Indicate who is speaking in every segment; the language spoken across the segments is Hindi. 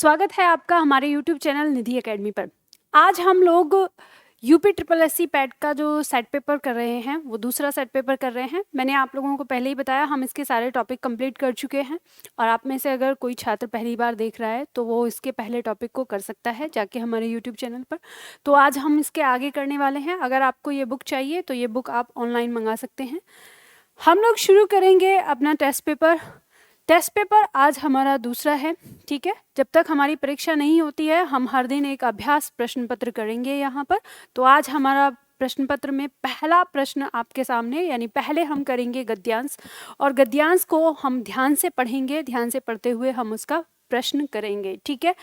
Speaker 1: स्वागत है आपका हमारे YouTube चैनल निधि एकेडमी पर। आज हम लोग यूपी ट्रिपल एससी पैट का जो सेट पेपर कर रहे हैं वो दूसरा सेट पेपर कर रहे हैं। मैंने आप लोगों को पहले ही बताया हम इसके सारे टॉपिक कंप्लीट कर चुके हैं और आप में से अगर कोई छात्र पहली बार देख रहा है तो वो इसके पहले टॉपिक को कर सकता है जाके हमारे YouTube चैनल पर। तो आज हम इसके आगे करने वाले हैं। अगर आपको ये बुक चाहिए तो ये बुक आप ऑनलाइन मंगा सकते हैं। हम लोग शुरू करेंगे अपना टेस्ट पेपर। टेस्ट पेपर आज हमारा दूसरा है, ठीक है। जब तक हमारी परीक्षा नहीं होती है हम हर दिन एक अभ्यास प्रश्न पत्र करेंगे यहाँ पर। तो आज हमारा प्रश्न पत्र में पहला प्रश्न आपके सामने, यानी पहले हम करेंगे गद्यांश और गद्यांश को हम ध्यान से पढ़ेंगे, ध्यान से पढ़ते हुए हम उसका प्रश्न करेंगे, ठीक है।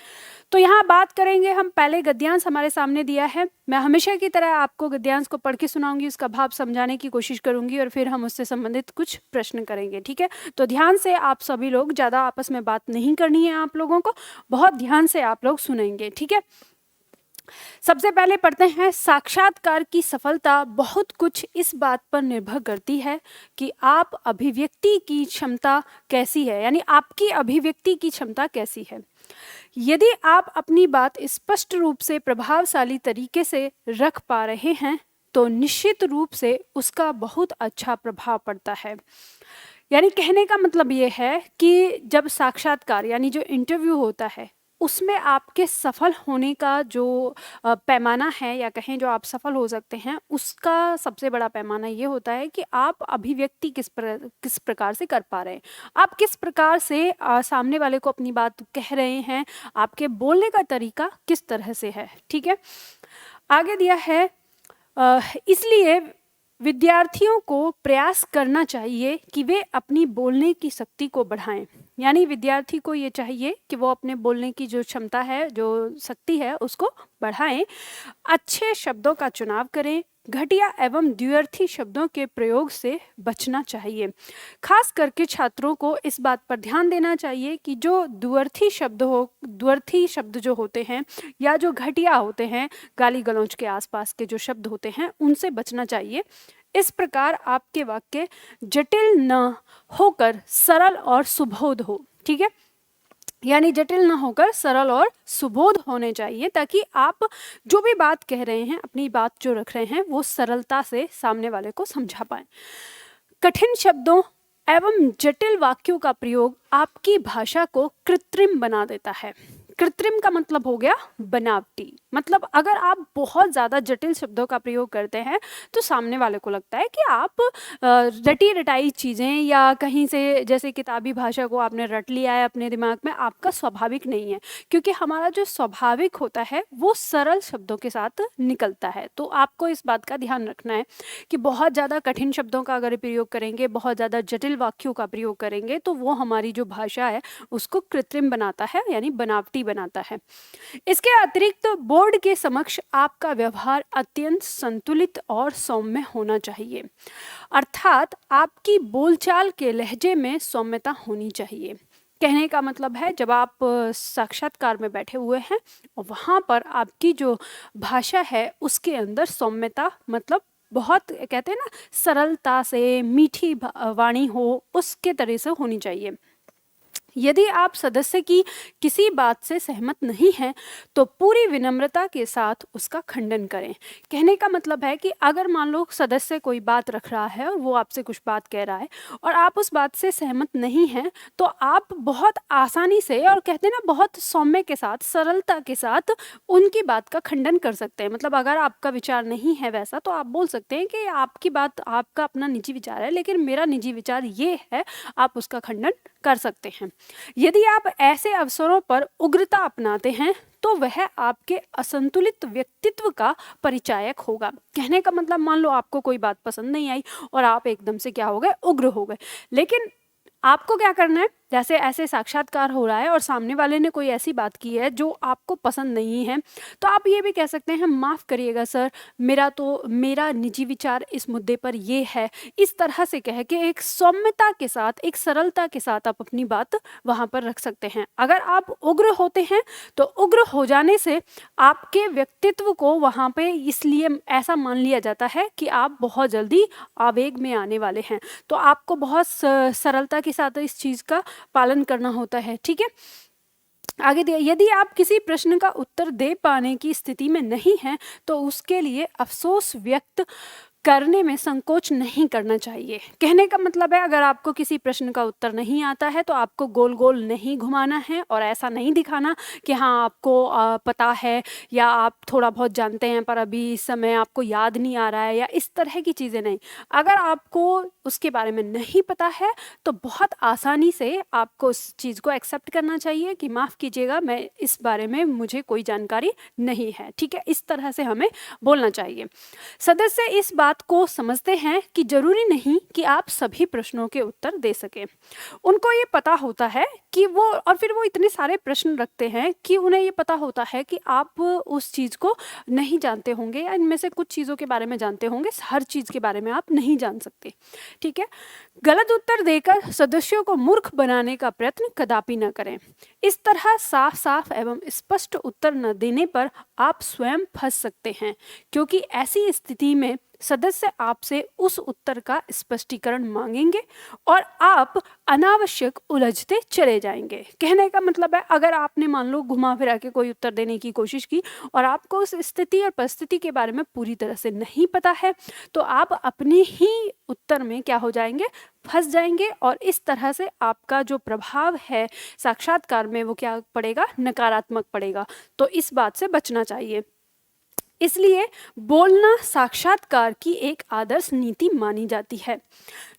Speaker 1: तो यहाँ बात करेंगे हम पहले गद्यांश हमारे सामने दिया है। मैं हमेशा की तरह आपको गद्यांश को पढ़ के सुनाऊंगी, उसका भाव समझाने की कोशिश करूंगी और फिर हम उससे संबंधित कुछ प्रश्न करेंगे, ठीक है। तो ध्यान से आप सभी लोग, ज़्यादा आपस में बात नहीं करनी है आप लोगों को, बहुत ध्यान से आप लोग सुनेंगे, ठीक है। सबसे पहले पढ़ते हैं, साक्षात्कार की सफलता बहुत कुछ इस बात पर निर्भर करती है कि आप अभिव्यक्ति की क्षमता कैसी है, यानी आपकी अभिव्यक्ति की क्षमता कैसी है। यदि आप अपनी बात स्पष्ट रूप से प्रभावशाली तरीके से रख पा रहे हैं तो निश्चित रूप से उसका बहुत अच्छा प्रभाव पड़ता है। यानी कहने का मतलब ये है कि जब साक्षात्कार यानी जो इंटरव्यू होता है उसमें आपके सफल होने का जो पैमाना है, या कहें जो आप सफल हो सकते हैं, उसका सबसे बड़ा पैमाना ये होता है कि आप अभिव्यक्ति किस प्रकार से कर पा रहे हैं, आप किस प्रकार से सामने वाले को अपनी बात कह रहे हैं, आपके बोलने का तरीका किस तरह से है, ठीक है। आगे दिया है, इसलिए विद्यार्थियों को प्रयास करना चाहिए कि वे अपनी बोलने की शक्ति को बढ़ाएं। यानी विद्यार्थी को ये चाहिए कि वो अपने बोलने की जो क्षमता है, जो शक्ति है, उसको बढ़ाएं। अच्छे शब्दों का चुनाव करें, घटिया एवं द्व्यर्थी शब्दों के प्रयोग से बचना चाहिए। खास करके छात्रों को इस बात पर ध्यान देना चाहिए कि जो द्व्यर्थी शब्द जो होते हैं या जो घटिया होते हैं, गाली गलौज के आसपास के जो शब्द होते हैं, उनसे बचना चाहिए। इस प्रकार आपके वाक्य जटिल न होकर सरल और सुबोध हो, ठीक है। यानी जटिल न होकर सरल और सुबोध होने चाहिए ताकि आप जो भी बात कह रहे हैं, अपनी बात जो रख रहे हैं, वो सरलता से सामने वाले को समझा पाए। कठिन शब्दों एवं जटिल वाक्यों का प्रयोग आपकी भाषा को कृत्रिम बना देता है। कृत्रिम का मतलब हो गया बनावटी। मतलब अगर आप बहुत ज़्यादा जटिल शब्दों का प्रयोग करते हैं तो सामने वाले को लगता है कि आप रटी रटाई चीज़ें या कहीं से जैसे किताबी भाषा को आपने रट लिया है अपने दिमाग में, आपका स्वाभाविक नहीं है। क्योंकि हमारा जो स्वाभाविक होता है वो सरल शब्दों के साथ निकलता है। तो आपको इस बात का ध्यान रखना है कि बहुत ज़्यादा कठिन शब्दों का अगर प्रयोग करेंगे, बहुत ज़्यादा जटिल वाक्यों का प्रयोग करेंगे तो वो हमारी जो भाषा है उसको कृत्रिम बनाता है, यानी बनावटी बनाता है। इसके अतिरिक्त बोर्ड के समक्ष आपका व्यवहार अत्यंत संतुलित और सौम्य होना चाहिए। अर्थात आपकी बोलचाल के लहजे में सौम्यता होनी चाहिए। कहने का मतलब है जब आप साक्षात्कार में बैठे हुए हैं और वहाँ पर आपकी जो भाषा है उसके अंदर सौम्यता, मतलब बहुत कहते हैं ना सरलता से मीठी वाणी हो, उसके तरह से होनी चाहिए। यदि आप सदस्य की किसी बात से सहमत नहीं हैं तो पूरी विनम्रता के साथ उसका खंडन करें। कहने का मतलब है कि अगर मान लो सदस्य कोई बात रख रहा है, वो आपसे कुछ बात कह रहा है और आप उस बात से सहमत नहीं हैं, तो आप बहुत आसानी से और कहते हैं ना बहुत सौम्य के साथ, सरलता के साथ उनकी बात का खंडन कर सकते हैं। मतलब अगर आपका विचार नहीं है वैसा तो आप बोल सकते हैं कि आपकी बात, आपका अपना निजी विचार है लेकिन मेरा निजी विचार ये है, आप उसका खंडन कर सकते हैं। यदि आप ऐसे अवसरों पर उग्रता अपनाते हैं तो वह आपके असंतुलित व्यक्तित्व का परिचायक होगा। कहने का मतलब मान लो आपको कोई बात पसंद नहीं आई और आप एकदम से क्या हो गए, उग्र हो गए। लेकिन आपको क्या करना है, जैसे ऐसे साक्षात्कार हो रहा है और सामने वाले ने कोई ऐसी बात की है जो आपको पसंद नहीं है, तो आप ये भी कह सकते हैं, माफ़ करिएगा सर, मेरा निजी विचार इस मुद्दे पर ये है। इस तरह से कह के एक सौम्यता के साथ, एक सरलता के साथ आप अपनी बात वहाँ पर रख सकते हैं। अगर आप उग्र होते हैं तो उग्र हो जाने से आपके व्यक्तित्व को वहाँ पे इसलिए ऐसा मान लिया जाता है कि आप बहुत जल्दी आवेग में आने वाले हैं। तो आपको बहुत सरलता के साथ इस चीज़ का पालन करना होता है, ठीक है। आगे दिया, यदि आप किसी प्रश्न का उत्तर दे पाने की स्थिति में नहीं हैं तो उसके लिए अफसोस व्यक्त करने में संकोच नहीं करना चाहिए। कहने का मतलब है, अगर आपको किसी प्रश्न का उत्तर नहीं आता है तो आपको गोल गोल नहीं घुमाना है और ऐसा नहीं दिखाना कि हाँ आपको पता है या आप थोड़ा बहुत जानते हैं पर अभी इस समय आपको याद नहीं आ रहा है, या इस तरह की चीज़ें नहीं। अगर आपको उसके बारे में नहीं पता है तो बहुत आसानी से आपको उस चीज़ को एक्सेप्ट करना चाहिए कि माफ़ कीजिएगा, मैं इस बारे में मुझे कोई जानकारी नहीं है। ठीक है, इस तरह से हमें बोलना चाहिए। सदस्य इस बात को समझते हैं कि जरूरी नहीं कि आप सभी प्रश्नों के उत्तर दे सकें। उनको ये पता होता है कि वो, और फिर वो इतने सारे प्रश्न रखते हैं कि उन्हें ये पता होता है कि आप उस चीज़ को नहीं जानते होंगे या इनमें से कुछ चीज़ों के बारे में जानते होंगे, हर चीज़ के बारे में आप नहीं जान सकते। ठीक है, गलत उत्तर देकर सदस्यों को मूर्ख बनाने का प्रयत्न कदापि न करें। इस तरह साफ साफ एवं स्पष्ट उत्तर न देने पर आप स्वयं फंस सकते हैं, क्योंकि ऐसी स्थिति में सदस्य आपसे उस उत्तर का स्पष्टीकरण मांगेंगे और आप अनावश्यक उलझते चले जाएंगे। कहने का मतलब है, अगर आपने मान लो घुमा फिरा के कोई उत्तर देने की कोशिश की और आपको उस स्थिति और परिस्थिति के बारे में पूरी तरह से नहीं पता है तो आप अपने ही उत्तर में क्या हो जाएंगे, फंस जाएंगे, और इस तरह से आपका जो प्रभाव है साक्षात्कार में वो क्या पड़ेगा, नकारात्मक पड़ेगा। तो इस बात से बचना चाहिए। इसलिए बोलना साक्षात्कार की एक आदर्श नीति मानी जाती है।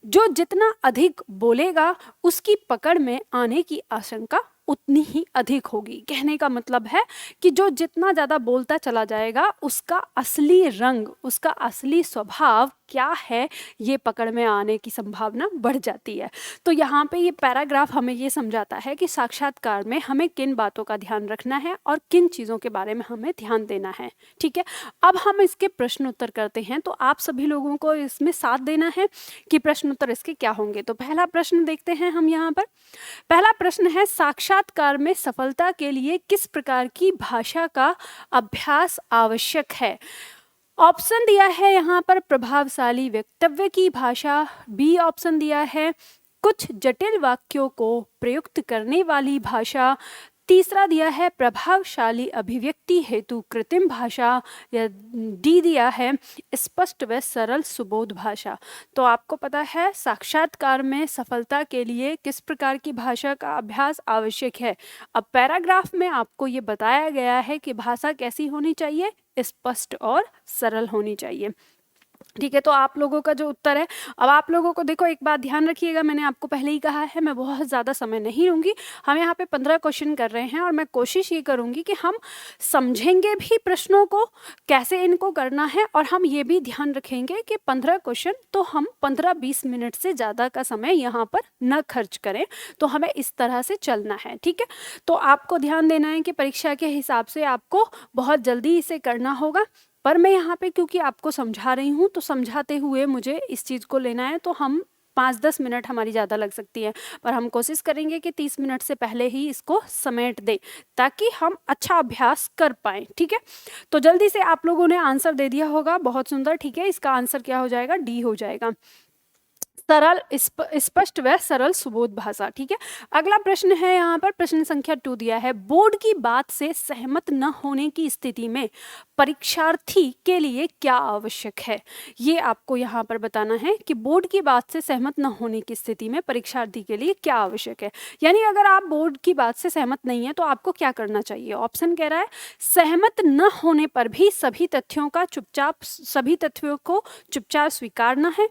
Speaker 1: जो जितना अधिक बोलेगा उसकी पकड़ में आने की आशंका उतनी ही अधिक होगी। कहने का मतलब है कि जो जितना ज़्यादा बोलता चला जाएगा उसका असली रंग, उसका असली स्वभाव क्या है, ये पकड़ में आने की संभावना बढ़ जाती है। तो यहाँ पे ये पैराग्राफ हमें ये समझाता है कि साक्षात्कार में हमें किन बातों का ध्यान रखना है और किन चीज़ों के बारे में हमें ध्यान देना है। ठीक है, अब हम इसके प्रश्न उत्तर करते हैं। तो आप सभी लोगों को इसमें साथ देना है कि प्रश्न उत्तर इसके क्या होंगे। तो पहला प्रश्न देखते हैं हम यहाँ पर। पहला प्रश्न है, साक्षात्कार में सफलता के लिए किस प्रकार की भाषा का अभ्यास आवश्यक है। ऑप्शन दिया है यहाँ पर प्रभावशाली वक्तव्य की भाषा, बी ऑप्शन दिया है कुछ जटिल वाक्यों को प्रयुक्त करने वाली भाषा, तीसरा दिया है प्रभावशाली अभिव्यक्ति हेतु कृत्रिम भाषा, या डी दिया है स्पष्ट व सरल सुबोध भाषा। तो आपको पता है साक्षात्कार में सफलता के लिए किस प्रकार की भाषा का अभ्यास आवश्यक है। अब पैराग्राफ में आपको ये बताया गया है कि भाषा कैसी होनी चाहिए, स्पष्ट और सरल होनी चाहिए। ठीक है, तो आप लोगों का जो उत्तर है, अब आप लोगों को देखो, एक बात ध्यान रखिएगा, मैंने आपको पहले ही कहा है मैं बहुत ज़्यादा समय नहीं लूँगी। हम यहाँ पे 15 क्वेश्चन कर रहे हैं और मैं कोशिश ये करूँगी कि हम समझेंगे भी प्रश्नों को कैसे इनको करना है, और हम ये भी ध्यान रखेंगे कि 15 क्वेश्चन तो हम 15-20 मिनट से ज़्यादा का समय यहाँ पर न खर्च करें। तो हमें इस तरह से चलना है। ठीक है, तो आपको ध्यान देना है कि परीक्षा के हिसाब से आपको बहुत जल्दी इसे करना होगा। पर मैं यहाँ पे क्योंकि आपको समझा रही हूँ तो समझाते हुए मुझे इस चीज़ को लेना है, तो हम 5-10 मिनट हमारी ज़्यादा लग सकती है, पर हम कोशिश करेंगे कि 30 मिनट से पहले ही इसको समेट दें ताकि हम अच्छा अभ्यास कर पाएँ। ठीक है, तो जल्दी से आप लोगों ने आंसर दे दिया होगा, बहुत सुंदर। ठीक है, इसका आंसर क्या हो जाएगा, डी हो जाएगा, सरल स्पष्ट व सरल सुबोध भाषा। ठीक है, अगला प्रश्न है यहाँ पर, प्रश्न संख्या 2 दिया है, बोर्ड की बात से सहमत न होने की स्थिति में परीक्षार्थी के लिए क्या आवश्यक है। ये आपको यहाँ पर बताना है कि बोर्ड की बात से सहमत न होने की स्थिति में परीक्षार्थी के लिए क्या आवश्यक है। यानी अगर आप बोर्ड की बात से सहमत नहीं है तो आपको क्या करना चाहिए। ऑप्शन कह रहा है सहमत न होने पर भी सभी तथ्यों को चुपचाप स्वीकारना है,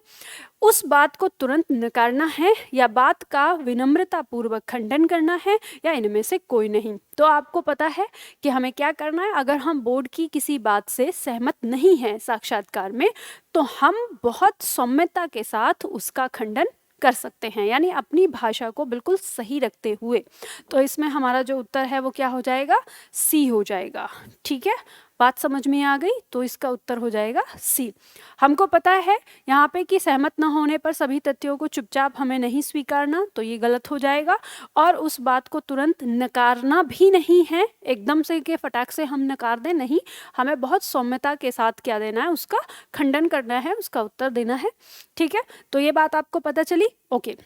Speaker 1: उस बात को तुरंत नकारना है, या बात का विनम्रता पूर्वक खंडन करना है, या इनमें से कोई नहीं। तो आपको पता है कि हमें क्या करना है। अगर हम बोर्ड की किसी बात से सहमत नहीं हैं साक्षात्कार में तो हम बहुत सौम्यता के साथ उसका खंडन कर सकते हैं, यानी अपनी भाषा को बिल्कुल सही रखते हुए। तो इसमें हमारा जो उत्तर है वो क्या हो जाएगा, सी हो जाएगा। ठीक है, बात समझ में आ गई, तो इसका उत्तर हो जाएगा सी। हमको पता है यहाँ पे कि सहमत न होने पर सभी तथ्यों को चुपचाप हमें नहीं स्वीकारना, तो ये गलत हो जाएगा, और उस बात को तुरंत नकारना भी नहीं है, एकदम से के फटाक से हम नकार दें, नहीं, हमें बहुत सौम्यता के साथ क्या देना है, उसका खंडन करना है, उसका उत्तर देना है। ठीक है, तो ये बात आपको पता चली। ओके,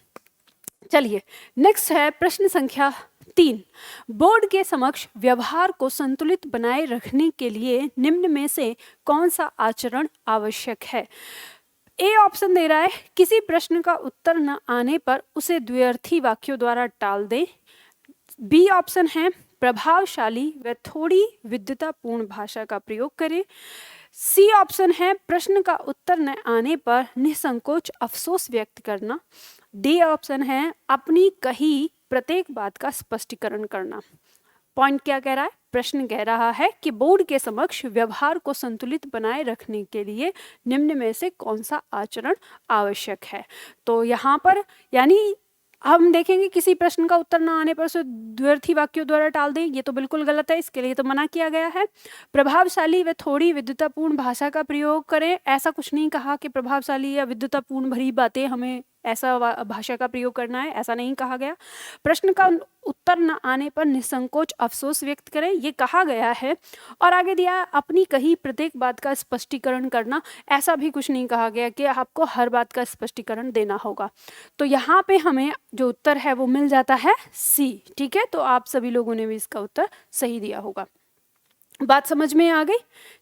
Speaker 1: चलिए नेक्स्ट है प्रश्न संख्या 3, बोर्ड के समक्ष व्यवहार को संतुलित बनाए रखने के लिए निम्न में से कौन सा आचरण आवश्यक है? ए ऑप्शन दे रहा है किसी प्रश्न का उत्तर न आने पर उसे द्व्यर्थी वाक्यों द्वारा टाल दें। बी ऑप्शन है प्रभावशाली व थोड़ी विद्वतापूर्ण भाषा का प्रयोग करें। सी ऑप्शन है प्रश्न का उत्तर न आने पर निसंकोच अफसोस व्यक्त करना। डी ऑप्शन है अपनी कही प्रत्येक बात का स्पष्टीकरण करना। पॉइंट क्या कह रहा है? प्रश्न कह रहा है कि बोर्ड के समक्ष व्यवहार को संतुलित बनाए रखने के लिए निम्न में से कौन सा आचरण आवश्यक है। तो यहाँ पर यानी हम देखेंगे किसी प्रश्न का उत्तर न आने पर उसे द्व्यर्थी वाक्यों द्वारा टाल दें, ये तो बिल्कुल गलत है, इसके लिए तो मना किया गया है। प्रभावशाली व थोड़ी विद्वतापूर्ण भाषा का प्रयोग करें, ऐसा कुछ नहीं कहा कि प्रभावशाली या विद्वतापूर्ण भरी बातें हमें ऐसा भाषा का प्रयोग करना है, ऐसा नहीं कहा गया। प्रश्न का उत्तर न आने पर निसंकोच अफसोस व्यक्त करें, ये कहा गया है। और आगे दिया अपनी कही प्रत्येक बात का स्पष्टीकरण करना, ऐसा भी कुछ नहीं कहा गया कि आपको हर बात का स्पष्टीकरण देना होगा। तो यहाँ पे हमें जो उत्तर है वो मिल जाता है सी। ठीक है, तो आप सभी लोगों ने भी इसका उत्तर सही दिया होगा। बात समझ में आ गई?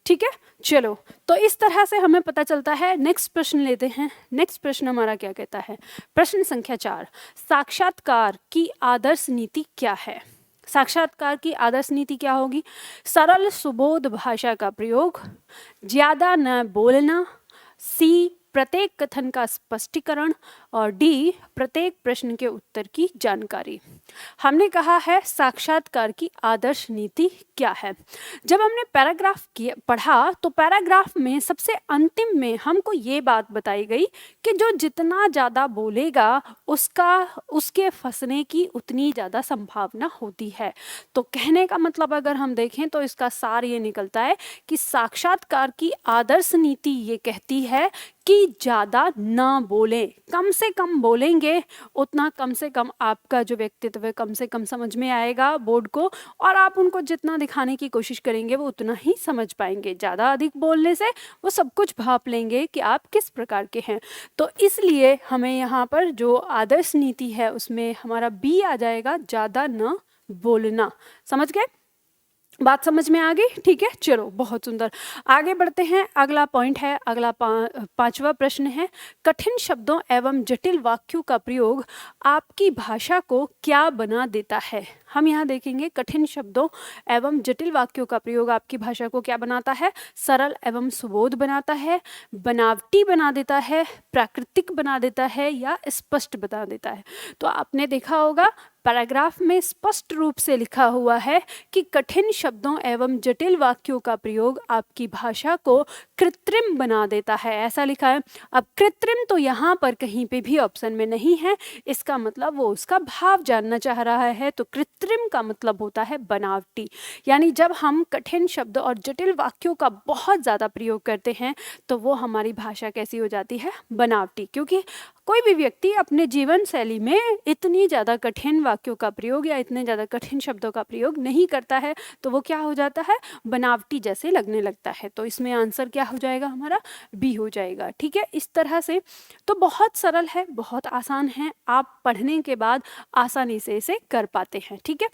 Speaker 1: ठीक है, चलो तो इस तरह से हमें पता चलता है। नेक्स्ट प्रश्न लेते हैं। नेक्स्ट प्रश्न हमारा क्या कहता है? प्रश्न संख्या 4, साक्षात्कार की आदर्श नीति क्या है? साक्षात्कार की आदर्श नीति क्या होगी? सरल सुबोध भाषा का प्रयोग, ज्यादा न बोलना, सी प्रत्येक कथन का स्पष्टीकरण, और डी प्रत्येक प्रश्न के उत्तर की जानकारी। हमने कहा है साक्षात्कार की आदर्श नीति क्या है। जब हमने पैराग्राफ पढ़ा तो पैराग्राफ में सबसे अंतिम में हमको ये बात बताई गई कि जो जितना ज़्यादा बोलेगा उसके फंसने की उतनी ज़्यादा संभावना होती है। तो कहने का मतलब अगर हम देखें तो इसका सार ये निकलता है कि साक्षात्कार की आदर्श नीति ये कहती है कि ज़्यादा ना बोलें, कम से कम बोलेंगे उतना कम से कम आपका जो व्यक्तित्व है कम से कम समझ में आएगा बोर्ड को, और आप उनको जितना दिखाने की कोशिश करेंगे वो उतना ही समझ पाएंगे। ज़्यादा अधिक बोलने से वो सब कुछ भाप लेंगे कि आप किस प्रकार के हैं। तो इसलिए हमें यहाँ पर जो आदर्श नीति है उसमें हमारा बी आ जाएगा, ज़्यादा न बोलना। समझ गए? बात समझ में आ गई? ठीक है, चलो बहुत सुंदर, आगे बढ़ते हैं। अगला पॉइंट है, अगला पांचवा प्रश्न है, कठिन शब्दों एवं जटिल वाक्यों का प्रयोग आपकी भाषा को क्या बना देता है? हम यहाँ देखेंगे कठिन शब्दों एवं जटिल वाक्यों का प्रयोग आपकी भाषा को क्या बनाता है? सरल एवं सुबोध बनाता है, बनावटी बना देता है, प्राकृतिक बना देता है, या स्पष्ट बना देता है। तो आपने देखा होगा पैराग्राफ में स्पष्ट रूप से लिखा हुआ है कि कठिन शब्दों एवं जटिल वाक्यों का प्रयोग आपकी भाषा को कृत्रिम बना देता है, ऐसा लिखा है। अब कृत्रिम तो यहाँ पर कहीं पे भी ऑप्शन में नहीं है, इसका मतलब वो उसका भाव जानना चाह रहा है। तो कृत्रिम का मतलब होता है बनावटी, यानी जब हम कठिन शब्द और जटिल वाक्यों का बहुत ज़्यादा प्रयोग करते हैं तो वो हमारी भाषा कैसी हो जाती है? बनावटी। क्योंकि कोई भी व्यक्ति अपने जीवन शैली में इतनी ज़्यादा कठिन वाक्यों का प्रयोग या इतने ज़्यादा कठिन शब्दों का प्रयोग नहीं करता है, तो वो क्या हो जाता है? बनावटी जैसे लगने लगता है। तो इसमें आंसर क्या हो जाएगा? हमारा बी हो जाएगा। ठीक है, इस तरह से तो बहुत सरल है, बहुत आसान है, आप पढ़ने के बाद आसानी से इसे कर पाते हैं। ठीक है,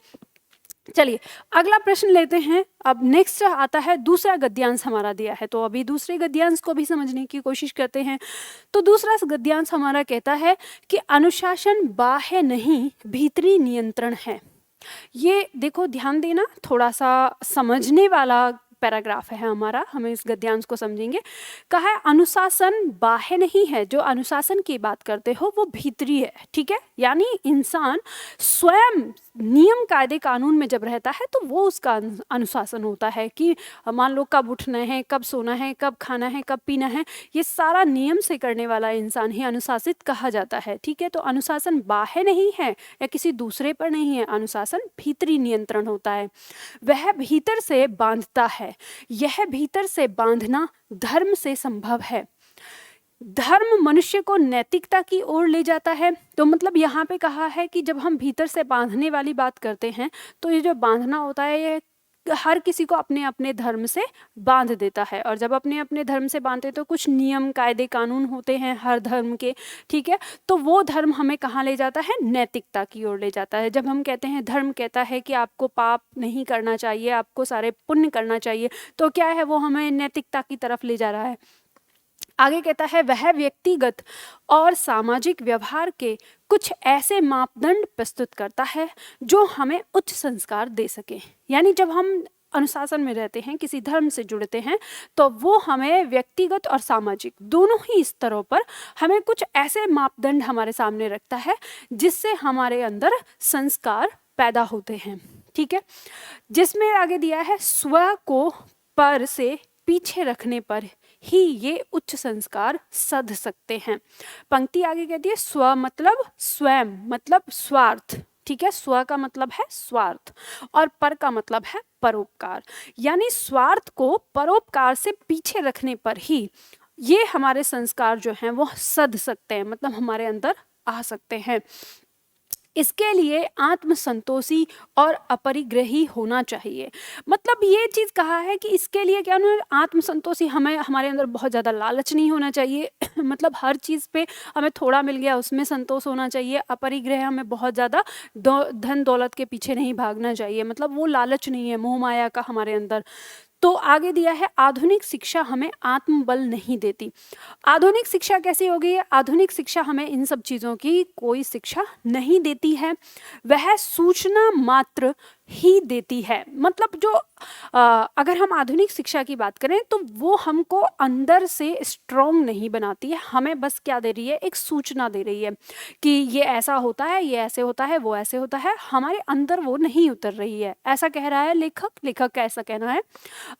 Speaker 1: चलिए अगला प्रश्न लेते हैं। अब नेक्स्ट आता है दूसरा गद्यांश हमारा दिया है, तो अभी दूसरे गद्यांश को भी समझने की कोशिश करते हैं। तो दूसरा गद्यांश हमारा कहता है कि अनुशासन बाह्य नहीं भीतरी नियंत्रण है। ये देखो ध्यान देना, थोड़ा सा समझने वाला पैराग्राफ है हमारा, हमें इस गद्यांश को समझेंगे। कहा है अनुशासन बाह्य नहीं है, जो अनुशासन की बात करते हो वो भीतरी है। ठीक है, यानी इंसान स्वयं नियम कायदे कानून में जब रहता है तो वो उसका अनुशासन होता है कि मान लो कब उठना है, कब सोना है, कब खाना है, कब पीना है, ये सारा नियम से करने वाला इंसान ही अनुशासित कहा जाता है। ठीक है, तो अनुशासन बाह्य नहीं है या किसी दूसरे पर नहीं है, अनुशासन भीतरी नियंत्रण होता है। वह भीतर से बांधता है, यह भीतर से बांधना धर्म से संभव है। धर्म मनुष्य को नैतिकता की ओर ले जाता है। तो मतलब यहाँ पे कहा है कि जब हम भीतर से बांधने वाली बात करते हैं तो ये जो बांधना होता है ये हर किसी को अपने अपने धर्म से बांध देता है, और जब अपने अपने धर्म से बांधते तो कुछ नियम कायदे कानून होते हैं हर धर्म के, ठीक है। तो वो धर्म हमें कहाँ ले जाता है, नैतिकता की ओर ले जाता है। जब हम कहते हैं धर्म कहता है कि आपको पाप नहीं करना चाहिए, आपको सारे पुण्य करना चाहिए, तो क्या है, वो हमें नैतिकता की तरफ ले जा रहा है। आगे कहता है वह व्यक्तिगत और सामाजिक व्यवहार के कुछ ऐसे मापदंड प्रस्तुत करता है जो हमें उच्च संस्कार दे सके। यानी जब हम अनुशासन में रहते हैं, किसी धर्म से जुड़ते हैं, तो वो हमें व्यक्तिगत और सामाजिक दोनों ही स्तरों पर हमें कुछ ऐसे मापदंड हमारे सामने रखता है जिससे हमारे अंदर संस्कार पैदा होते हैं, ठीक है। जिसमें आगे दिया है स्व को पर से पीछे रखने पर ही ये उच्च संस्कार सध सकते हैं। पंक्ति आगे कहती है स्व मतलब स्वयं, मतलब स्वार्थ, ठीक है। स्व का मतलब है स्वार्थ और पर का मतलब है परोपकार। यानी स्वार्थ को परोपकार से पीछे रखने पर ही ये हमारे संस्कार जो हैं वो सध सकते हैं, मतलब हमारे अंदर आ सकते हैं। इसके लिए आत्मसंतोषी और अपरिग्रही होना चाहिए। मतलब ये चीज़ कहा है कि इसके लिए क्या, उन्होंने आत्मसंतोषी, हमें हमारे अंदर बहुत ज़्यादा लालच नहीं होना चाहिए मतलब हर चीज़ पे हमें थोड़ा मिल गया उसमें संतोष होना चाहिए। अपरिग्रह, हमें बहुत ज़्यादा धन दौलत के पीछे नहीं भागना चाहिए, मतलब वो लालच नहीं है मोह माया का हमारे अंदर। तो आगे दिया है आधुनिक शिक्षा हमें आत्मबल नहीं देती। आधुनिक शिक्षा कैसी हो गई है, आधुनिक शिक्षा हमें इन सब चीज़ों की कोई शिक्षा नहीं देती है, वह सूचना मात्र ही देती है। मतलब जो अगर हम आधुनिक शिक्षा की बात करें तो वो हमको अंदर से स्ट्रॉन्ग नहीं बनाती है, हमें बस क्या दे रही है, एक सूचना दे रही है कि ये ऐसा होता है, ये ऐसे होता है, वो ऐसे होता है, हमारे अंदर वो नहीं उतर रही है, ऐसा कह रहा है लेखक का ऐसा कहना है।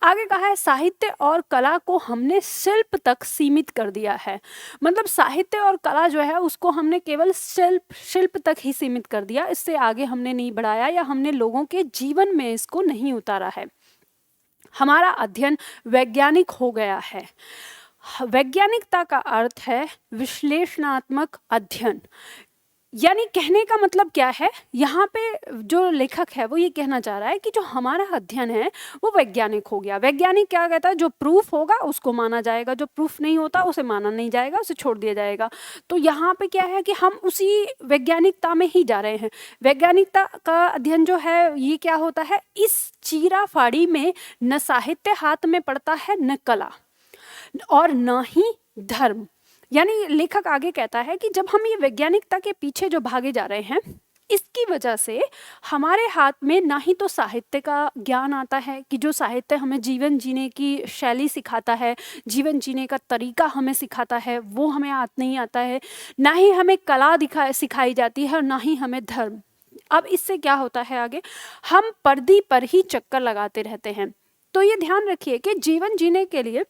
Speaker 1: आगे कहा है साहित्य और कला को हमने शिल्प तक सीमित कर दिया है। मतलब साहित्य और कला जो है उसको हमने केवल शिल्प तक ही सीमित कर दिया, इससे आगे हमने नहीं बढ़ाया या हमने लोगों के जीवन में इसको नहीं उतारा है। हमारा अध्ययन वैज्ञानिक हो गया है। वैज्ञानिकता का अर्थ है विश्लेषणात्मक अध्ययन। यानी कहने का मतलब क्या है, यहाँ पे जो लेखक है वो ये कहना चाह रहा है कि जो हमारा अध्ययन है वो वैज्ञानिक हो गया। वैज्ञानिक क्या कहता है, जो प्रूफ होगा उसको माना जाएगा, जो प्रूफ नहीं होता उसे माना नहीं जाएगा, उसे छोड़ दिया जाएगा। तो यहाँ पे क्या है कि हम उसी वैज्ञानिकता में ही जा रहे हैं। वैज्ञानिकता का अध्ययन जो है ये क्या होता है, इस चीरा फाड़ी में न साहित्य हाथ में पड़ता है, न कला और न ही धर्म। यानी लेखक आगे कहता है कि जब हम ये वैज्ञानिकता के पीछे जो भागे जा रहे हैं, इसकी वजह से हमारे हाथ में ना ही तो साहित्य का ज्ञान आता है कि जो साहित्य हमें जीवन जीने की शैली सिखाता है, जीवन जीने का तरीका हमें सिखाता है, वो हमें नहीं आता है, ना ही हमें कला सिखाई जाती है और ना ही हमें धर्म। अब इससे क्या होता है, आगे हम पर्दी पर ही चक्कर लगाते रहते हैं। तो ये ध्यान रखिए कि जीवन जीने के लिए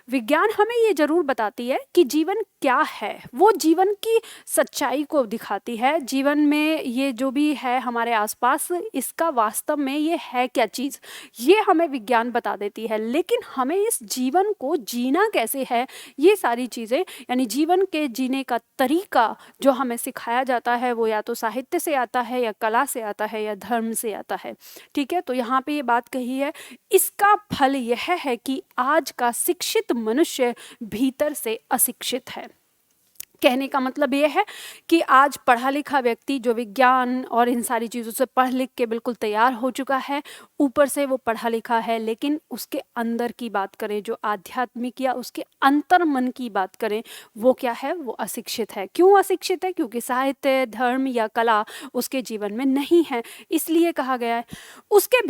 Speaker 1: विज्ञान हमें ये जरूर बताती है कि जीवन क्या है, वो जीवन की सच्चाई को दिखाती है। जीवन में ये जो भी है हमारे आसपास, इसका वास्तव में ये है क्या चीज़, ये हमें विज्ञान बता देती है। लेकिन हमें इस जीवन को जीना कैसे है, ये सारी चीज़ें यानी जीवन के जीने का तरीका जो हमें सिखाया जाता है वो या तो साहित्य से आता है, या कला से आता है, या धर्म से आता है, ठीक है। तो यहाँ पे ये बात कही है, इसका फल यह है कि आज का शिक्षित मनुष्य भीतर से अशिक्षित है। कहने का मतलब ये है कि आज पढ़ा लिखा व्यक्ति जो विज्ञान और इन सारी चीज़ों से पढ़ लिख के बिल्कुल तैयार हो चुका है, ऊपर से वो पढ़ा लिखा है, लेकिन उसके अंदर की बात करें, जो आध्यात्मिक या उसके अंतर मन की बात करें, वो क्या है, वो अशिक्षित है। क्यों अशिक्षित है? क्योंकि साहित्य, धर्म या कला उसके जीवन में नहीं है। इसलिए कहा गया है उसके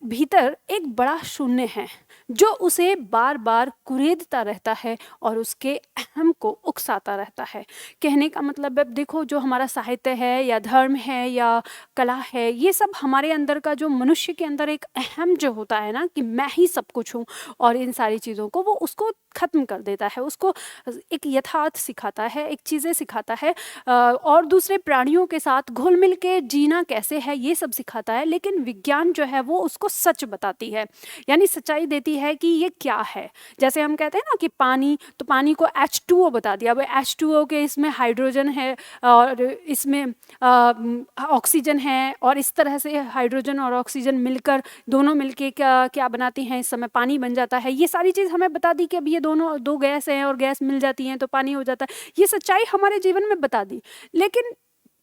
Speaker 1: भीतर एक बड़ा शून्य है जो उसे बार बार कुरेदता रहता है और उसके अहम को उकसाता रहता है। कहने का मतलब अब देखो, जो हमारा साहित्य है या धर्म है या कला है, ये सब हमारे अंदर का, जो मनुष्य के अंदर एक अहम जो होता है ना कि मैं ही सब कुछ हूँ, और इन सारी चीज़ों को वो उसको ख़त्म कर देता है, उसको एक यथार्थ सिखाता है, एक चीज़ें सिखाता है, और दूसरे प्राणियों के साथ घुल मिल के जीना कैसे है ये सब सिखाता है। लेकिन विज्ञान जो है वो उसको सच बताती है, यानी सच्चाई देती है कि ये क्या है। जैसे हम कहते हैं ना कि पानी, तो पानी को H2O बता दिया। अब H2O के इसमें हाइड्रोजन है और इसमें ऑक्सीजन है, और इस तरह से हाइड्रोजन और ऑक्सीजन मिलकर दोनों मिलके क्या क्या बनाती हैं, इस समय पानी बन जाता है। ये सारी चीज़ हमें बता दी कि अब ये दोनों दो गैस हैं और गैस मिल जाती हैं तो पानी हो जाता है। ये सच्चाई हमारे जीवन में बता दी। लेकिन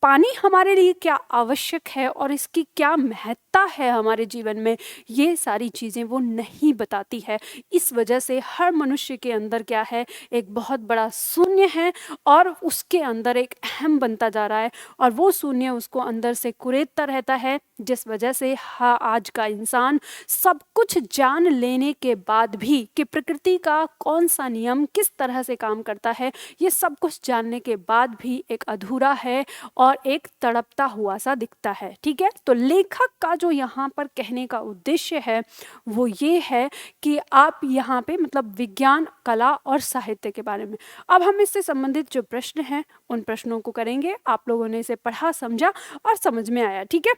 Speaker 1: पानी हमारे लिए क्या आवश्यक है और इसकी क्या महत्ता है हमारे जीवन में, ये सारी चीज़ें वो नहीं बताती है। इस वजह से हर मनुष्य के अंदर क्या है, एक बहुत बड़ा शून्य है और उसके अंदर एक अहम बनता जा रहा है, और वो शून्य उसको अंदर से कुरेदता रहता है, जिस वजह से आज का इंसान सब कुछ जान लेने के बाद भी कि प्रकृति का कौन सा नियम किस तरह से काम करता है, ये सब कुछ जानने के बाद भी एक अधूरा है और एक तड़पता हुआ सा दिखता है। ठीक है, तो लेखक का जो यहाँ पर कहने का उद्देश्य है वो ये है कि आप यहाँ पे मतलब विज्ञान, कला और साहित्य के बारे में, अब हम इससे संबंधित जो प्रश्न हैं उन प्रश्नों को करेंगे। आप लोगों ने इसे पढ़ा, समझा और समझ में आया। ठीक है,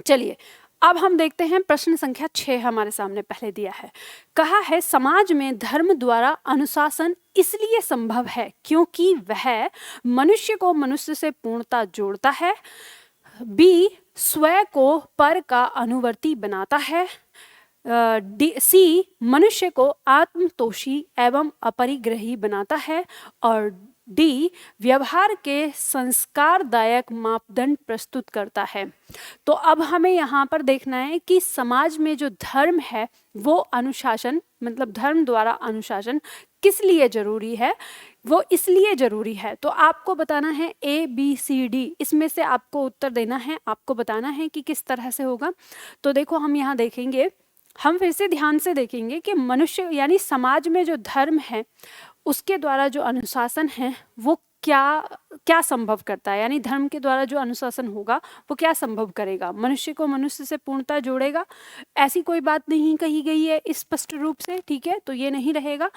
Speaker 1: चलिए अब हम देखते हैं प्रश्न संख्या 6 हमारे सामने पहले दिया है। कहा है समाज में धर्म द्वारा अनुशासन इसलिए संभव है क्योंकि वह मनुष्य को मनुष्य से पूर्णता जोड़ता है, बी स्वयं को पर का अनुवर्ती बनाता है, सी मनुष्य को आत्मतोषी एवं अपरिग्रही बनाता है, और डी व्यवहार के संस्कारदायक मापदंड प्रस्तुत करता है। तो अब हमें यहाँ पर देखना है कि समाज में जो धर्म है वो अनुशासन, मतलब धर्म द्वारा अनुशासन किस लिए जरूरी है, वो इसलिए जरूरी है। तो आपको बताना है ABCD, इसमें से आपको उत्तर देना है, आपको बताना है कि किस तरह से होगा। तो देखो हम यहाँ देखेंगे, हम फिर से ध्यान से देखेंगे कि मनुष्य यानी समाज में जो धर्म है उसके द्वारा जो अनुशासन है वो क्या क्या संभव करता है, यानी धर्म के द्वारा जो अनुशासन होगा वो क्या संभव करेगा, मनुष्य को मनुष्य से पूर्णता जोड़ेगा। ऐसी कोई बात नहीं कही गई है स्पष्ट रूप से। ठीक है, तो ये नहीं रहेगा।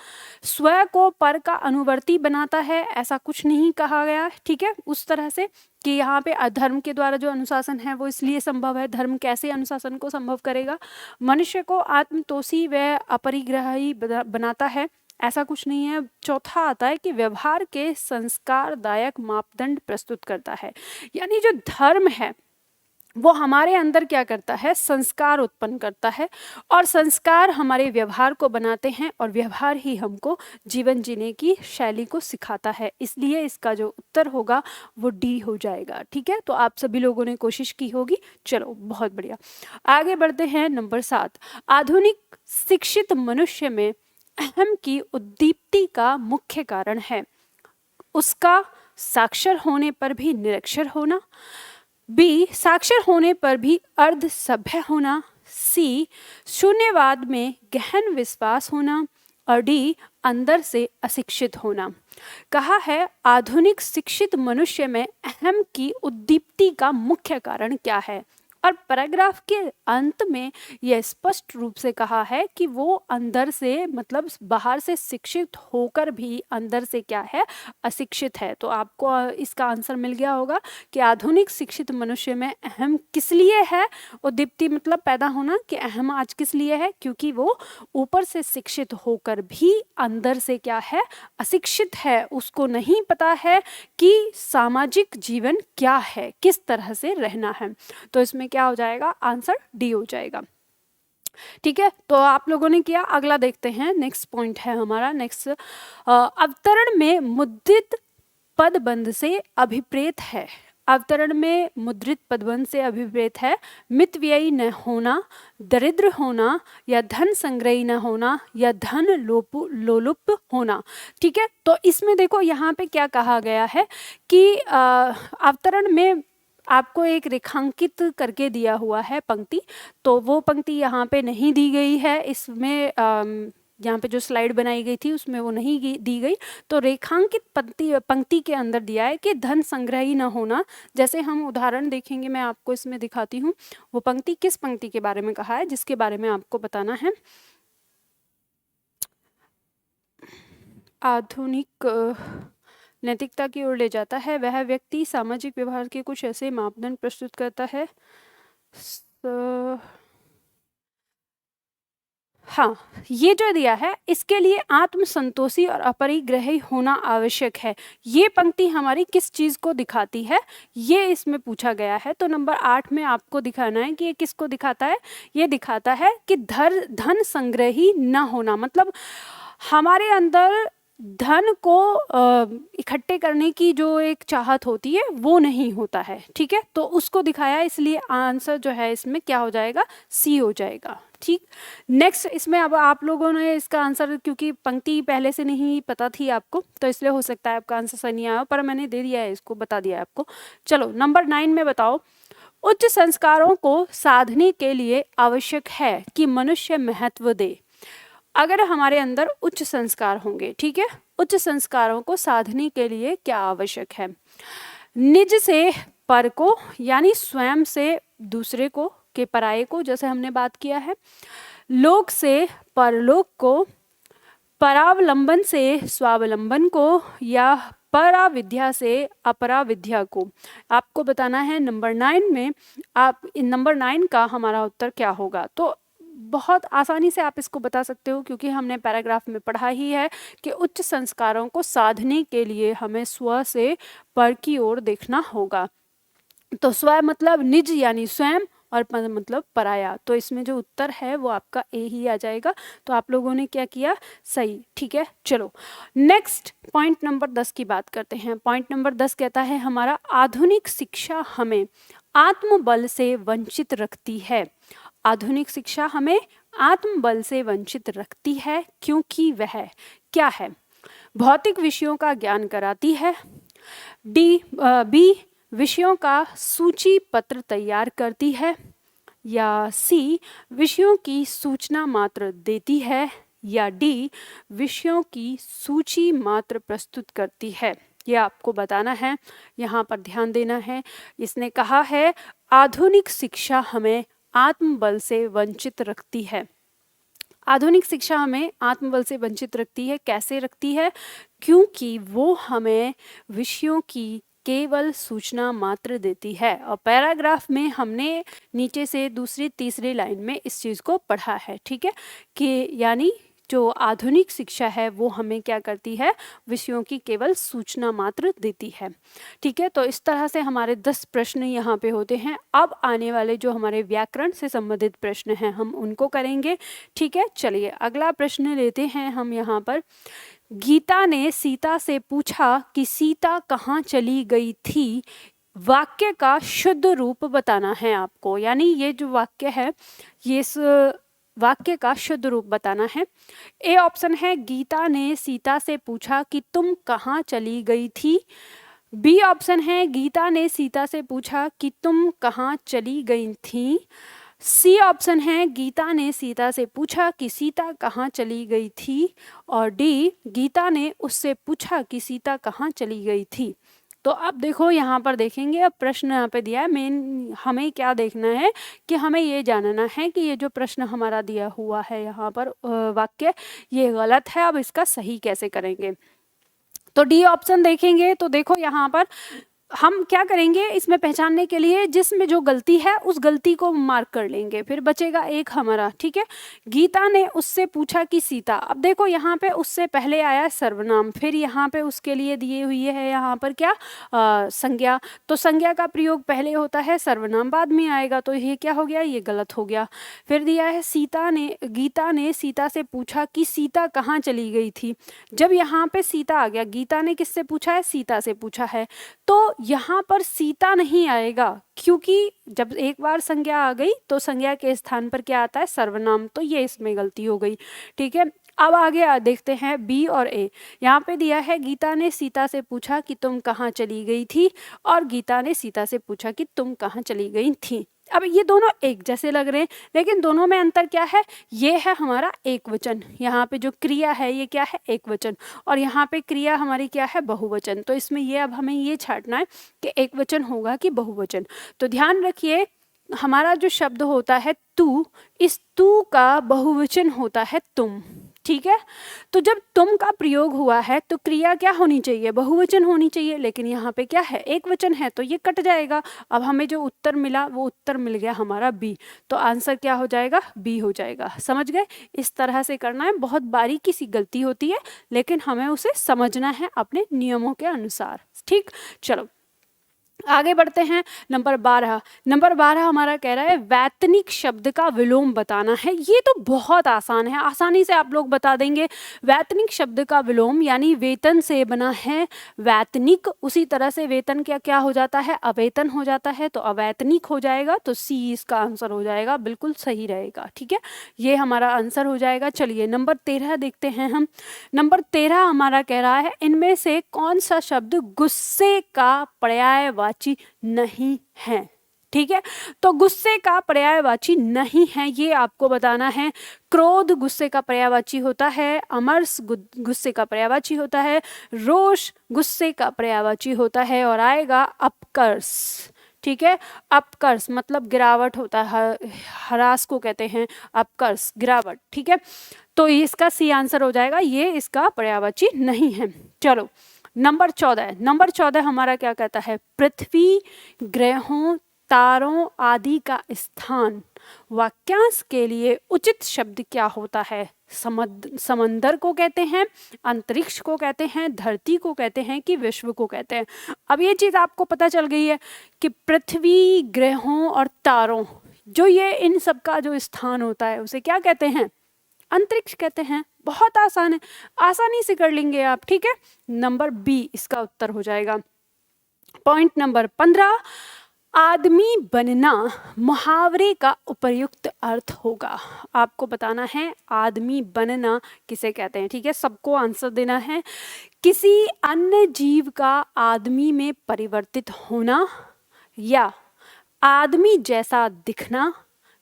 Speaker 1: स्वयं को पर का अनुवर्ती बनाता है, ऐसा कुछ नहीं कहा गया। ठीक है, उस तरह से कि यहाँ पे धर्म के द्वारा जो अनुशासन है वो इसलिए संभव है। धर्म कैसे अनुशासन को संभव करेगा? मनुष्य को आत्मतोषी व अपरिग्रही बनाता है, ऐसा कुछ नहीं है। चौथा आता है कि व्यवहार के संस्कारदायक मापदंड प्रस्तुत करता है, यानी जो धर्म है वो हमारे अंदर क्या करता है, संस्कार उत्पन्न करता है, और संस्कार हमारे व्यवहार को बनाते हैं और व्यवहार ही हमको जीवन जीने की शैली को सिखाता है। इसलिए इसका जो उत्तर होगा वो डी हो जाएगा। ठीक है, तो आप सभी लोगों ने कोशिश की होगी। चलो बहुत बढ़िया, आगे बढ़ते हैं। नंबर 7, आधुनिक शिक्षित मनुष्य में अहम की उद्दीप्ति का मुख्य कारण है उसका साक्षर होने पर भी निरक्षर होना, बी साक्षर होने पर भी अर्ध सभ्य होना, सी शून्यवाद में गहन विश्वास होना, और डी अंदर से अशिक्षित होना। कहा है आधुनिक शिक्षित मनुष्य में अहम की उद्दीप्ति का मुख्य कारण क्या है, और पैराग्राफ के अंत में यह स्पष्ट रूप से कहा है कि वो अंदर से मतलब बाहर से शिक्षित होकर भी अंदर से क्या है, अशिक्षित है। तो आपको इसका आंसर मिल गया होगा कि आधुनिक शिक्षित मनुष्य में अहम किस लिए है, उद्दीप्ति मतलब पैदा होना, कि अहम आज किस लिए है, क्योंकि वो ऊपर से शिक्षित होकर भी अंदर से क्या है, अशिक्षित है। उसको नहीं पता है कि सामाजिक जीवन क्या है, किस तरह से रहना है। तो इसमें क्या हो जाएगा, आंसर डी हो जाएगा। ठीक है, तो आप लोगों ने किया। अगला देखते हैं, नेक्स्ट पॉइंट है हमारा। नेक्स्ट, अवतरण में मुद्रित पदबंध से अभिप्रेत है। अवतरण में मुद्रित पदबंध से अभिप्रेत है मितव्ययी न होना, दरिद्र होना, या धन संग्रही न होना, या धन लोलुप होना। ठीक है, तो इसमें देखो यहाँ पे क्या कहा गया है कि अवतरण में आपको एक रेखांकित करके दिया हुआ है पंक्ति, तो वो पंक्ति यहाँ पे नहीं दी गई है। इसमें यहाँ पे जो स्लाइड बनाई गई थी उसमें वो नहीं दी गई, तो रेखांकित पंक्ति के अंदर दिया है कि धन संग्रही न होना। जैसे हम उदाहरण देखेंगे, मैं आपको इसमें दिखाती हूँ वो पंक्ति किस पंक्ति के बारे में कहा है, जिसके बारे में आपको बताना है। आधुनिक नैतिकता की ओर ले जाता है। वह व्यक्ति सामाजिक व्यवहार के कुछ ऐसे मापदंड प्रस्तुत करता है। हाँ, ये जो दिया है इसके लिए आत्मसंतोषी और अपरिग्रही होना आवश्यक है। ये पंक्ति हमारी किस चीज को दिखाती है, ये इसमें पूछा गया है। तो नंबर 8 में आपको दिखाना है कि ये किसको दिखाता है। ये दिखाता है कि धन संग्रही न होना, मतलब हमारे अंदर धन को इकट्ठे करने की जो एक चाहत होती है वो नहीं होता है। ठीक है, तो उसको दिखाया, इसलिए आंसर जो है इसमें क्या हो जाएगा, सी हो जाएगा। ठीक, नेक्स्ट इसमें अब आप लोगों ने इसका आंसर, क्योंकि पंक्ति पहले से नहीं पता थी आपको, तो इसलिए हो सकता है आपका आंसर सही नहीं आया, पर मैंने दे दिया है, इसको बता दिया है आपको। चलो नंबर 9 में बताओ, उच्च संस्कारों को साधने के लिए आवश्यक है कि मनुष्य महत्व दे। अगर हमारे अंदर उच्च संस्कार होंगे, ठीक है, उच्च संस्कारों को साधने के लिए क्या आवश्यक है। निज से पर को, यानी स्वयं से दूसरे को, के पराये को, जैसे हमने बात किया है। लोक से परलोक को, परावलंबन से स्वावलंबन को, या पराविद्या से अपराविद्या को। आपको बताना है नंबर 9 में, आप नंबर 9 का हमारा उत्तर क्या होगा। तो बहुत आसानी से आप इसको बता सकते हो, क्योंकि हमने पैराग्राफ में पढ़ा ही है कि उच्च संस्कारों को साधने के लिए हमें स्व से पर की ओर देखना होगा। तो स्व मतलब निज यानी स्वयं, और पर मतलब पराया। तो इसमें जो उत्तर है वो आपका ए ही आ जाएगा। तो आप लोगों ने क्या किया, सही। ठीक है, चलो नेक्स्ट पॉइंट नंबर 10 की बात करते हैं। पॉइंट नंबर 10 कहता है हमारा, आधुनिक शिक्षा हमें आत्मबल से वंचित रखती है। आधुनिक शिक्षा हमें आत्मबल से वंचित रखती है, क्योंकि वह क्या है, भौतिक विषयों का ज्ञान कराती है। बी, विषयों का सूची पत्र तैयार करती है। या सी, विषयों की सूचना मात्र देती है। या डी, विषयों की सूची मात्र प्रस्तुत करती है। ये आपको बताना है, यहाँ पर ध्यान देना है। इसने कहा है आधुनिक शिक्षा हमें आत्मबल से वंचित रखती है। आधुनिक शिक्षा हमें आत्मबल से वंचित रखती है। कैसे रखती है, क्योंकि वो हमें विषयों की केवल सूचना मात्र देती है। और पैराग्राफ में हमने नीचे से दूसरी तीसरी लाइन में इस चीज़ को पढ़ा है। ठीक है, कि यानी जो आधुनिक शिक्षा है वो हमें क्या करती है, विषयों की केवल सूचना मात्र देती है। ठीक है, तो इस तरह से हमारे 10 प्रश्न यहाँ पे होते हैं। अब आने वाले जो हमारे व्याकरण से संबंधित प्रश्न हैं हम उनको करेंगे। ठीक है, चलिए अगला प्रश्न लेते हैं हम यहाँ पर। गीता ने सीता से पूछा कि सीता कहाँ चली गई थी। वाक्य का शुद्ध रूप बताना है आपको, यानी ये जो वाक्य है ये इस वाक्य का शुद्ध रूप बताना है। ए ऑप्शन है, गीता ने सीता से पूछा कि तुम कहाँ चली गई थी। बी ऑप्शन है, गीता ने सीता से पूछा कि तुम कहाँ चली गई थी। सी ऑप्शन है, गीता ने सीता से पूछा कि सीता कहाँ चली गई थी। और डी, गीता ने उससे पूछा कि सीता कहाँ चली गई थी। तो अब देखो यहाँ पर देखेंगे, अब प्रश्न यहाँ पे दिया है, मेन हमें क्या देखना है कि हमें ये जानना है कि ये जो प्रश्न हमारा दिया हुआ है यहाँ पर वाक्य, ये गलत है। अब इसका सही कैसे करेंगे, तो डी ऑप्शन देखेंगे। तो देखो यहाँ पर हम क्या करेंगे, इसमें पहचानने के लिए जिसमें जो गलती है उस गलती को मार्क कर लेंगे, फिर बचेगा एक हमारा। ठीक है, गीता ने उससे पूछा कि सीता, अब देखो यहाँ पे उससे पहले आया सर्वनाम, फिर यहाँ पे उसके लिए दिए हुई है यहाँ पर क्या, संज्ञा। तो संज्ञा का प्रयोग पहले होता है, सर्वनाम बाद में आएगा, तो ये क्या हो गया, ये गलत हो गया। फिर दिया है गीता ने सीता से पूछा कि सीता कहाँ चली गई थी। जब यहाँ पे सीता आ गया, गीता ने किससे पूछा है, सीता से पूछा है, तो यहाँ पर सीता नहीं आएगा, क्योंकि जब एक बार संज्ञा आ गई तो संज्ञा के स्थान पर क्या आता है, सर्वनाम। तो ये इसमें गलती हो गई। ठीक है, अब आगे देखते हैं बी और ए। यहाँ पे दिया है, गीता ने सीता से पूछा कि तुम कहाँ चली गई थी, और गीता ने सीता से पूछा कि तुम कहाँ चली गई थी। अब ये दोनों एक जैसे लग रहे हैं, लेकिन दोनों में अंतर क्या है, ये है हमारा एक वचन, यहाँ पे जो क्रिया है ये क्या है, एक वचन, और यहाँ पे क्रिया हमारी क्या है, बहुवचन। तो इसमें ये अब हमें ये छांटना है कि एक वचन होगा कि बहुवचन। तो ध्यान रखिए, हमारा जो शब्द होता है तू, इस तू का बहुवचन होता है तुम। ठीक है। तो जब तुम का प्रयोग हुआ है तो क्रिया क्या होनी चाहिए, बहुवचन होनी चाहिए, लेकिन यहाँ पे क्या है, एक वचन है, तो ये कट जाएगा। अब हमें जो उत्तर मिला वो उत्तर मिल गया हमारा बी, तो आंसर क्या हो जाएगा, बी हो जाएगा। समझ गए, इस तरह से करना है, बहुत बारीकी सी गलती होती है लेकिन हमें उसे समझना है अपने नियमों के अनुसार। ठीक, चलो आगे बढ़ते हैं। नंबर 12 हमारा कह रहा है वैतनिक शब्द का विलोम बताना है। ये तो बहुत आसान है, आसानी से आप लोग बता देंगे। वैतनिक शब्द का विलोम यानी वेतन से बना है वैतनिक, उसी तरह से वेतन क्या क्या हो जाता है, अवेतन हो जाता है, तो अवैतनिक हो जाएगा, तो सी इसका आंसर हो जाएगा, बिल्कुल सही रहेगा। ठीक है, ये हमारा आंसर हो जाएगा। चलिए नंबर 13 देखते हैं हम। नंबर 13 हमारा कह रहा है इनमें से कौन सा शब्द गुस्से का पर्यायवाची नहीं है। ठीक है, तो गुस्से का पर्यायवाची नहीं है, ये आपको बताना है। क्रोध गुस्से का पर्यायवाची होता है, अमर्ष गुस्से का पर्यायवाची होता है, रोष गुस्से का पर्यायवाची होता है, और आएगा अपकर्ष। ठीक है, अपकर्ष मतलब गिरावट होता है, हरास को कहते हैं अपकर्ष, गिरावट। ठीक है, तो इसका सी आंसर हो जाएगा, ये इसका पर्यायवाची नहीं है। चलो नंबर 14 हमारा क्या कहता है, पृथ्वी, ग्रहों, तारों आदि का स्थान वाक्यांश के लिए उचित शब्द क्या होता है। समंदर को कहते हैं, अंतरिक्ष को कहते हैं, धरती को कहते हैं कि विश्व को कहते हैं। अब ये चीज आपको पता चल गई है कि पृथ्वी, ग्रहों और तारों, जो ये इन सब का जो स्थान होता है उसे क्या कहते हैं, अंतरिक्ष कहते हैं। बहुत आसान है, आसानी से कर लेंगे आप। ठीक है, नंबर बी इसका उत्तर हो जाएगा। पॉइंट नंबर 15, आदमी बनना मुहावरे का उपयुक्त अर्थ होगा। आपको बताना है आदमी बनना किसे कहते हैं। ठीक है, सबको आंसर देना है। किसी अन्य जीव का आदमी में परिवर्तित होना, या आदमी जैसा दिखना,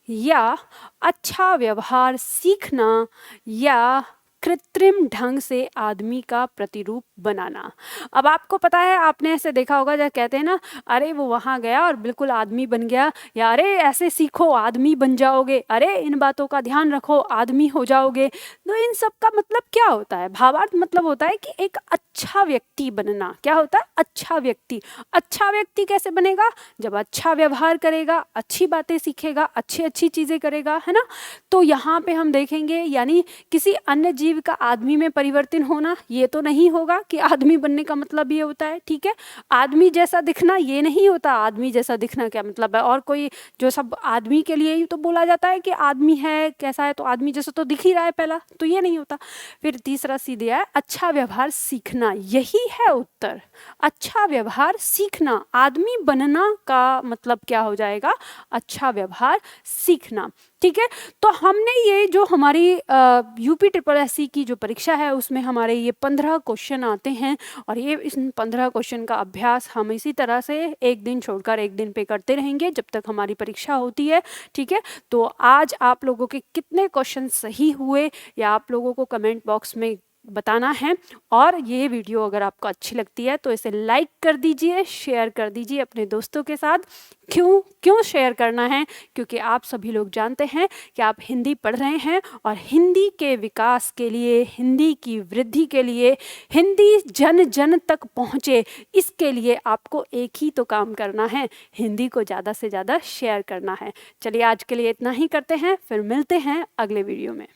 Speaker 1: या अच्छा व्यवहार सीखना, या कृत्रिम ढंग से आदमी का प्रतिरूप बनाना। अब आपको पता है, आपने ऐसे देखा होगा जब कहते हैं ना, अरे वो वहाँ गया और बिल्कुल आदमी बन गया, या अरे ऐसे सीखो आदमी बन जाओगे, अरे इन बातों का ध्यान रखो आदमी हो जाओगे। तो इन सब का मतलब क्या होता है, भावार्थ मतलब होता है कि एक अच्छा व्यक्ति बनना। क्या होता है, अच्छा व्यक्ति। अच्छा व्यक्ति कैसे बनेगा, जब अच्छा व्यवहार करेगा, अच्छी बातें सीखेगा, अच्छी चीजें करेगा, है ना। तो यहाँ पे हम देखेंगे, यानी किसी अन्य जीव का आदमी में परिवर्तन होना, ये तो नहीं होगा कि आदमी बनने का मतलब ये होता है। ठीक है, आदमी जैसा दिखना ये नहीं होता। आदमी जैसा दिखना क्या मतलब है, और कोई जो सब आदमी के लिए ही तो बोला जाता है कि आदमी है कैसा है, तो आदमी जैसा तो दिख ही रहा है पहला, तो ये नहीं होता। फिर तीसरा सीधे है अच्छा व्यवहार सीखना, यही है उत्तर। अच्छा व्यवहार सीखना, आदमी बनना का मतलब क्या हो जाएगा, अच्छा व्यवहार सीखना। ठीक है, तो हमने ये जो हमारी UPSSC की जो परीक्षा है उसमें हमारे ये 15 क्वेश्चन आते हैं, और ये इस 15 क्वेश्चन का अभ्यास हम इसी तरह से एक दिन छोड़कर एक दिन पे करते रहेंगे जब तक हमारी परीक्षा होती है। ठीक है, तो आज आप लोगों के कितने क्वेश्चन सही हुए या आप लोगों को कमेंट बॉक्स में बताना है। और ये वीडियो अगर आपको अच्छी लगती है तो इसे लाइक कर दीजिए, शेयर कर दीजिए अपने दोस्तों के साथ। क्यों शेयर करना है, क्योंकि आप सभी लोग जानते हैं कि आप हिंदी पढ़ रहे हैं, और हिंदी के विकास के लिए, हिंदी की वृद्धि के लिए, हिंदी जन जन तक पहुँचे, इसके लिए आपको एक ही तो काम करना है, हिंदी को ज़्यादा से ज़्यादा शेयर करना है। चलिए आज के लिए इतना ही करते हैं, फिर मिलते हैं अगले वीडियो में।